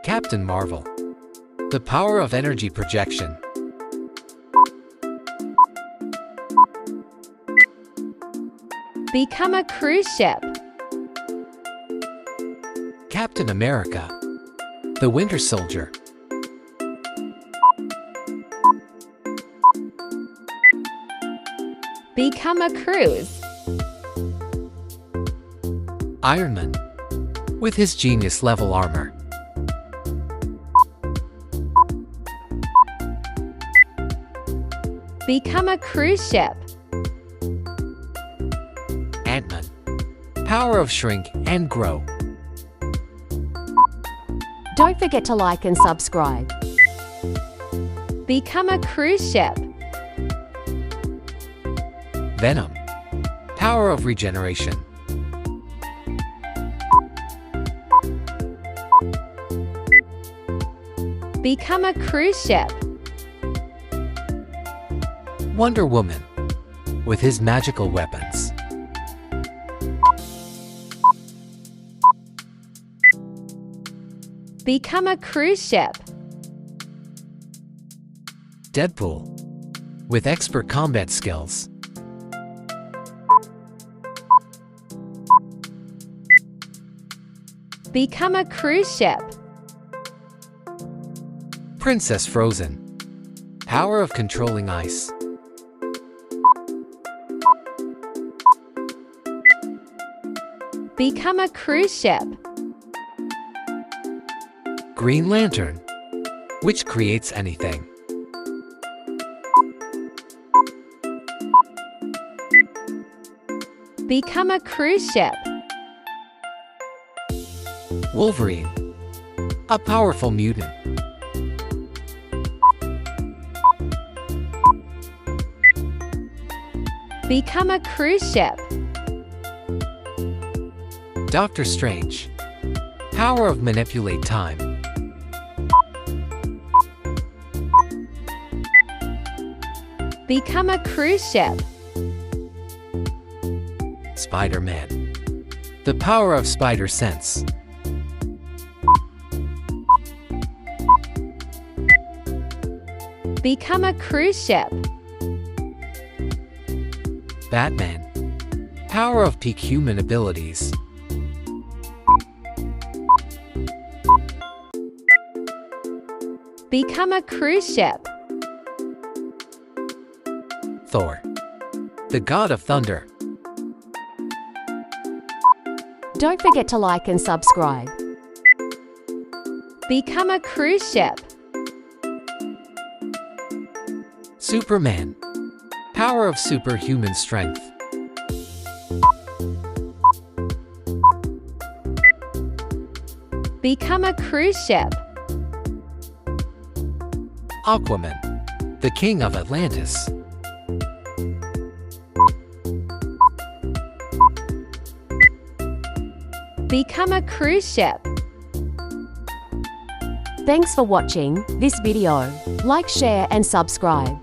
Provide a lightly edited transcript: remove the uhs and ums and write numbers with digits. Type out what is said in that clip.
Captain Marvel. The power of energy projection. Become a cruise ship. Captain America. The Winter Soldier. Become a cruise. Iron Man. With his genius-level armor. Become a cruise ship. Ant-Man. Power of shrink and grow. Don't forget to like and subscribe. Become a cruise ship. Venom. Power of regeneration. Become a cruise ship. Wonder Woman. With his magical weapons. Become a cruise ship. Deadpool. With expert combat skills. Become a cruise ship. Princess Frozen. Power of controlling ice. Become a cruise ship. Green Lantern. Which creates anything. Become a cruise ship. Wolverine. A powerful mutant. Become a cruise ship. Doctor Strange. Power of manipulate time. Become a cruise ship. Spider-Man. The power of spider sense. Become a cruise ship. Batman. Power of peak human abilities. Become a cruise ship. Thor. The god of thunder. Don't forget to like and subscribe. Become a cruise ship. Superman. Power of superhuman strength. Become a cruise ship. Aquaman. The king of Atlantis. Become a cruise ship. Thanks for watching this video. Like, share and subscribe.